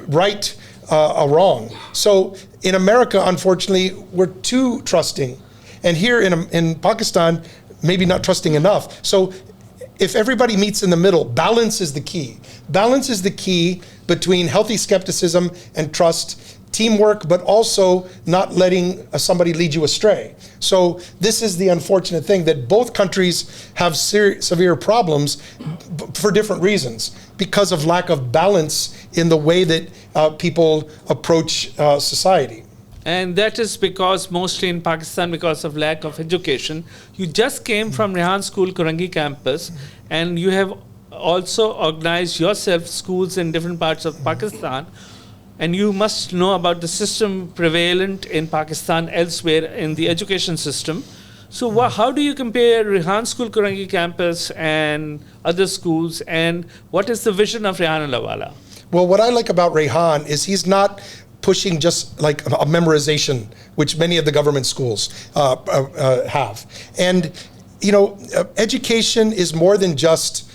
right a wrong. So in America, unfortunately, we're too trusting. And here in Pakistan, maybe not trusting enough. So if everybody meets in the middle, balance is the key. Balance is the key between healthy skepticism and trust, teamwork, but also not letting somebody lead you astray. So this is the unfortunate thing, that both countries have severe problems for different reasons, because of lack of balance in the way that people approach society. And that is because mostly in Pakistan, because of lack of education. You just came from Rehan School, Kurangi campus, and you have also organized yourself schools in different parts of Pakistan. And you must know about the system prevalent in Pakistan elsewhere in the education system. So how do you compare Rehan School, Kurangi campus and other schools, and what is the vision of Rehan Wala? Well, what I like about Rehan is he's not pushing just like a memorization, which many of the government schools have. And, education is more than just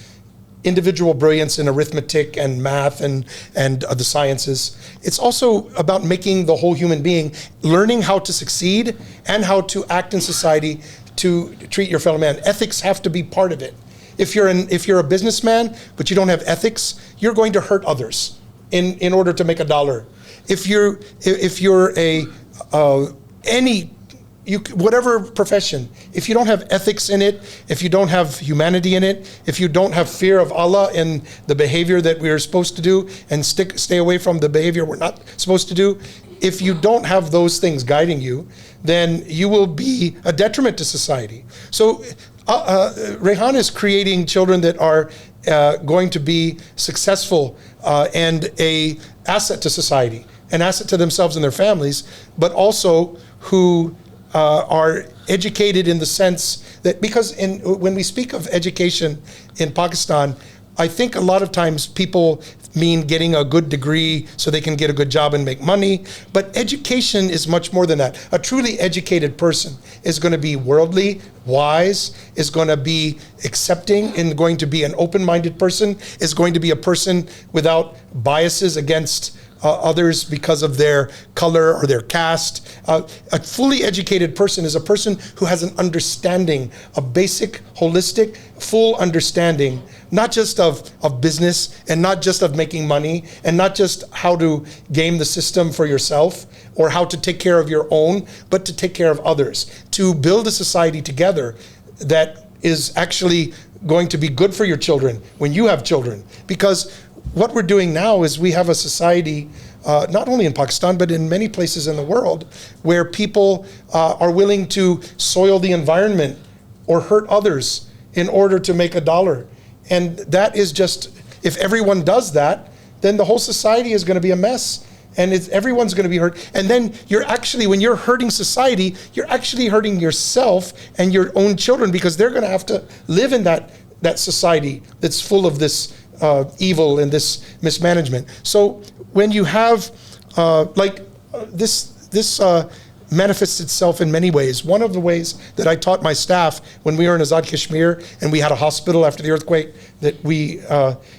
individual brilliance in arithmetic and math and the sciences. It's also about making the whole human being, learning how to succeed and how to act in society, to treat your fellow man. Ethics have to be part of it. If you're a businessman, but you don't have ethics, you're going to hurt others in order to make a dollar. If you're whatever profession, if you don't have ethics in it, if you don't have humanity in it, if you don't have fear of Allah in the behavior that we are supposed to do, and stay away from the behavior we're not supposed to do, if you don't have those things guiding you, then you will be a detriment to society. So Rehan is creating children that are going to be successful and a asset to society, an asset to themselves and their families, but also who are educated in the sense that, because when we speak of education in Pakistan, I think a lot of times people mean getting a good degree so they can get a good job and make money. But education is much more than that. A truly educated person is going to be worldly, wise, is going to be accepting, and going to be an open-minded person, is going to be a person without biases against others because of their color or their caste. A fully educated person is a person who has an understanding, a basic, holistic, full understanding, not just of business, and not just of making money, and not just how to game the system for yourself or how to take care of your own, but to take care of others, to build a society together that is actually going to be good for your children when you have children. Because what we're doing now is we have a society, not only in Pakistan, but in many places in the world, where people are willing to soil the environment or hurt others in order to make a dollar. And that is just, if everyone does that, then the whole society is going to be a mess. And everyone's going to be hurt. And then you're actually, when you're hurting society, you're actually hurting yourself and your own children, because they're going to have to live in that society that's full of this evil and this mismanagement. So when you have this manifests itself in many ways. One of the ways that I taught my staff when we were in Azad Kashmir and we had a hospital after the earthquake that we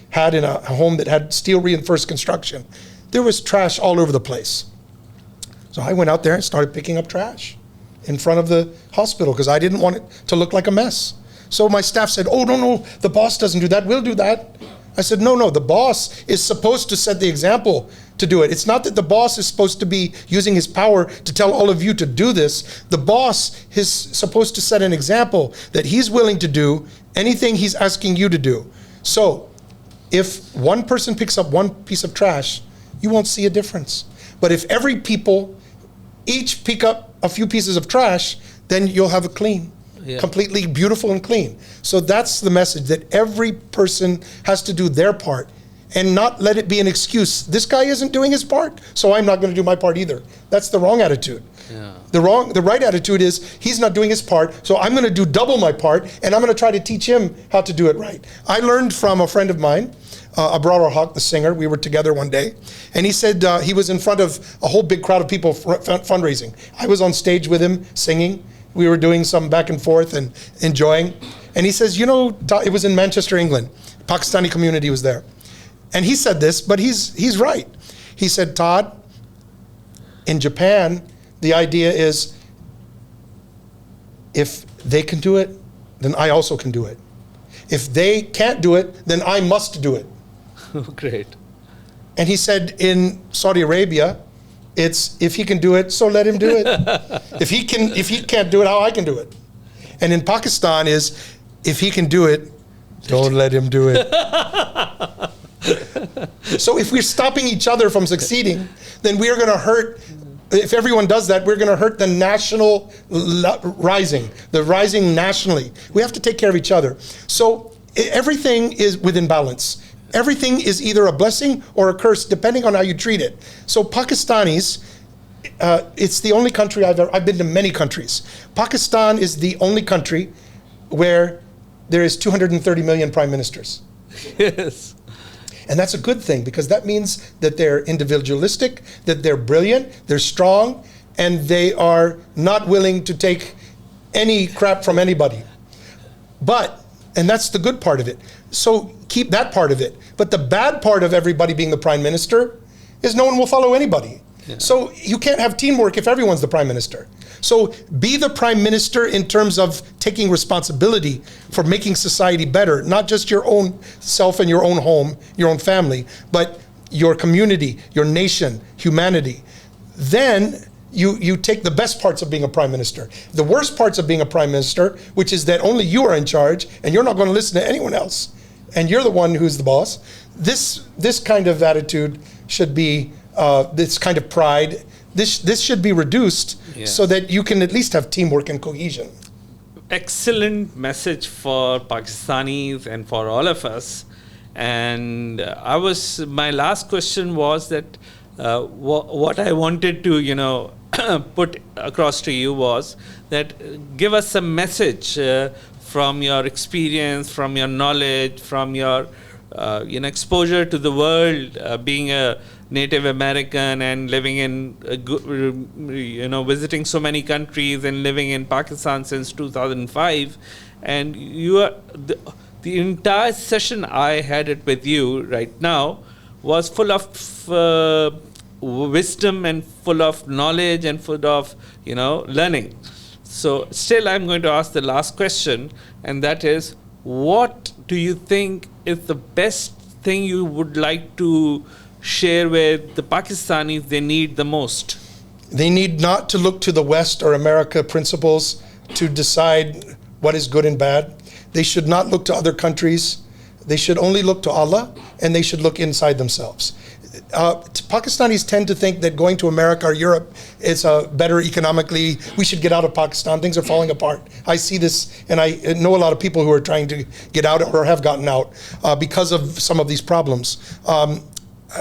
had in a home that had steel reinforced construction, there was trash all over the place. So I went out there and started picking up trash in front of the hospital because I didn't want it to look like a mess. So my staff said, "Oh, no, the boss doesn't do that, we'll do that." I said, no, the boss is supposed to set the example to do it. It's not that the boss is supposed to be using his power to tell all of you to do this. The boss is supposed to set an example that he's willing to do anything he's asking you to do. So if one person picks up one piece of trash, you won't see a difference. But if every people each pick up a few pieces of trash, then you'll have it clean. Yeah. Completely beautiful and clean. So that's the message, that every person has to do their part and not let it be an excuse. This guy isn't doing his part, so I'm not going to do my part either. That's the wrong attitude. Yeah. The right attitude is, he's not doing his part, so I'm going to do double my part, and I'm going to try to teach him how to do it right. I learned from a friend of mine, Abrar Haq, the singer. We were together one day, and he said he was in front of a whole big crowd of people fundraising. I was on stage with him singing. We were doing some back and forth and enjoying. And he says, it was in Manchester, England. Pakistani community was there. And he said this, but he's right. He said, Todd, in Japan, the idea is if they can do it, then I also can do it. If they can't do it, then I must do it. Great. And he said in Saudi Arabia, it's if he can do it, so let him do it. If he can't do it, how I can do it. And in Pakistan is if he can do it, don't let him do it. So if we're stopping each other from succeeding, then we are going to hurt. If everyone does that, we're going to hurt the national rising, the rising nationally. We have to take care of each other. So everything is within balance. Everything is either a blessing or a curse, depending on how you treat it. So Pakistanis, it's the only country I've been to many countries. Pakistan is the only country where there is 230 million prime ministers. Yes. And that's a good thing, because that means that they're individualistic, that they're brilliant, they're strong, and they are not willing to take any crap from anybody. And that's the good part of it. So keep that part of it. But the bad part of everybody being the prime minister is no one will follow anybody. Yeah. So you can't have teamwork if everyone's the prime minister. So be the prime minister in terms of taking responsibility for making society better, not just your own self and your own home, your own family, but your community, your nation, humanity. Then you take the best parts of being a prime minister. The worst parts of being a prime minister, which is that only you are in charge and you're not going to listen to anyone else, and you're the one who's the boss. This kind of attitude should be, this kind of pride, this should be reduced. Yes. So that you can at least have teamwork and cohesion. Excellent message for Pakistanis and for all of us. And my last question was that what I wanted to, put across to you was that give us a message from your experience, from your knowledge, from your exposure to the world, being a Native American and living in, visiting so many countries and living in Pakistan since 2005. And the entire session I had it with you right now was full of wisdom and full of knowledge and full of, learning. So still I'm going to ask the last question, and that is, what do you think is the best thing you would like to share with the Pakistanis they need the most? They need not to look to the West or America principles to decide what is good and bad. They should not look to other countries. They should only look to Allah, and they should look inside themselves. Pakistanis tend to think that going to America or Europe is better economically. We should get out of Pakistan. Things are falling apart. I see this, and I know a lot of people who are trying to get out or have gotten out because of some of these problems.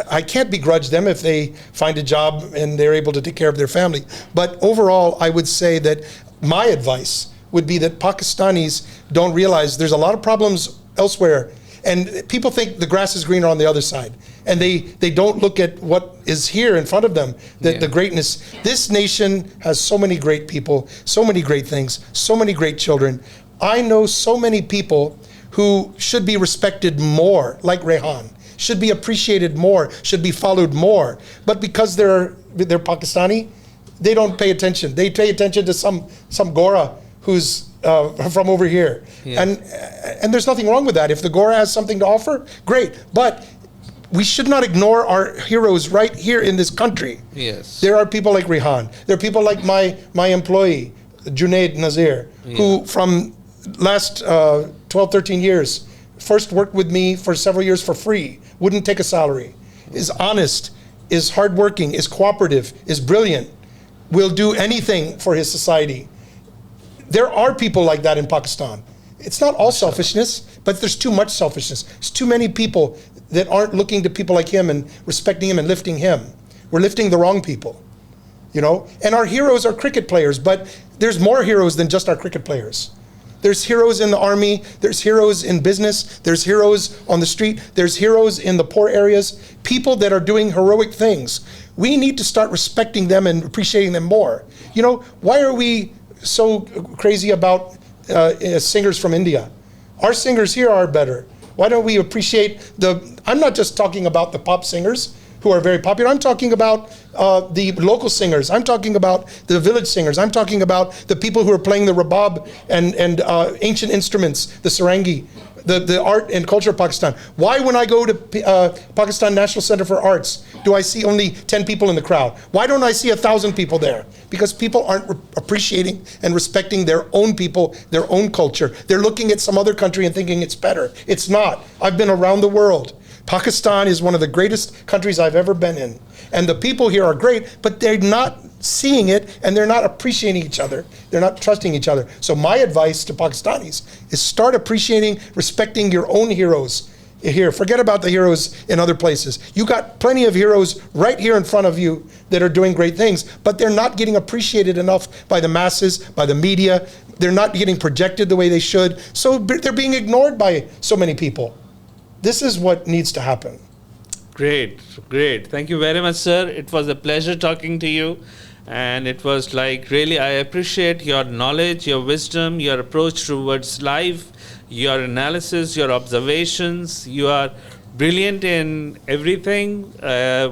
I can't begrudge them if they find a job and they're able to take care of their family. But overall, I would say that my advice would be that Pakistanis don't realize there's a lot of problems elsewhere. And people think the grass is greener on the other side. And they don't look at what is here in front of them, the greatness. This nation has so many great people, so many great things, so many great children. I know so many people who should be respected more, like Rehan, should be appreciated more, should be followed more. But because they're Pakistani, they don't pay attention. They pay attention to some Gora who's from over here. Yes. And there's nothing wrong with that. If the Gora has something to offer, great. But we should not ignore our heroes right here in this country. Yes. There are people like Rehan. There are people like my employee, Junaid Nazir, who from last 12, 13 years, first worked with me for several years for free, wouldn't take a salary, is honest, is hardworking, is cooperative, is brilliant, will do anything for his society. There are people like that in Pakistan. It's not all selfishness, but there's too much selfishness. There's too many people that aren't looking to people like him and respecting him and lifting him. We're lifting the wrong people, And our heroes are cricket players, but there's more heroes than just our cricket players. There's heroes in the army, there's heroes in business, there's heroes on the street, there's heroes in the poor areas, people that are doing heroic things. We need to start respecting them and appreciating them more. Why are we so crazy about singers from India? Our singers here are better. Why don't we appreciate I'm not just talking about the pop singers who are very popular. I'm talking about the local singers. I'm talking about the village singers. I'm talking about the people who are playing the rabab and ancient instruments, the sarangi, the art and culture of Pakistan. Why, when I go to Pakistan National Center for Arts, do I see only 10 people in the crowd? Why don't I see 1,000 people there? Because people aren't appreciating and respecting their own people, their own culture. They're looking at some other country and thinking it's better. It's not. I've been around the world. Pakistan is one of the greatest countries I've ever been in. And the people here are great, but they're not seeing it and they're not appreciating each other. They're not trusting each other. So my advice to Pakistanis is start appreciating, respecting your own heroes here. Forget about the heroes in other places. You got plenty of heroes right here in front of you that are doing great things, but they're not getting appreciated enough by the masses, by the media. They're not getting projected the way they should. So they're being ignored by so many people. This is what needs to happen. Great, great. Thank you very much, sir. It was a pleasure talking to you. And it was like, really, I appreciate your knowledge, your wisdom, your approach towards life, your analysis, your observations. You are brilliant in everything,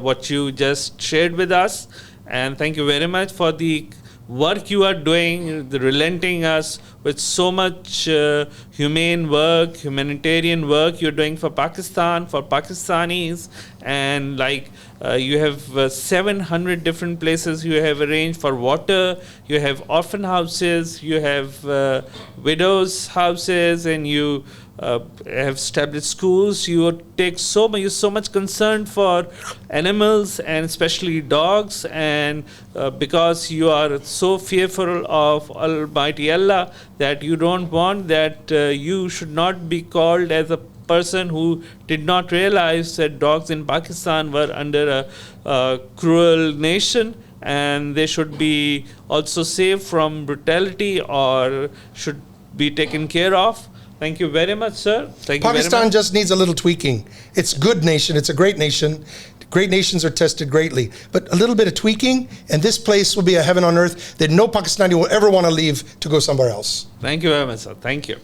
what you just shared with us. And thank you very much for the work you are doing, the relenting us with so much humane work, humanitarian work you're doing for Pakistan, for Pakistanis, and like you have 700 different places you have arranged for water, you have orphan houses, you have widows' houses, and you have established schools. You take you're so much concerned for animals and especially dogs, and because you are so fearful of Almighty Allah that you don't want that you should not be called as a person who did not realize that dogs in Pakistan were under a cruel nation, and they should be also saved from brutality or should be taken care of. Thank you very much, sir. Thank you very much. Pakistan just needs a little tweaking. It's a good nation. It's a great nation. Great nations are tested greatly. But a little bit of tweaking, and this place will be a heaven on earth that no Pakistani will ever want to leave to go somewhere else. Thank you very much, sir. Thank you.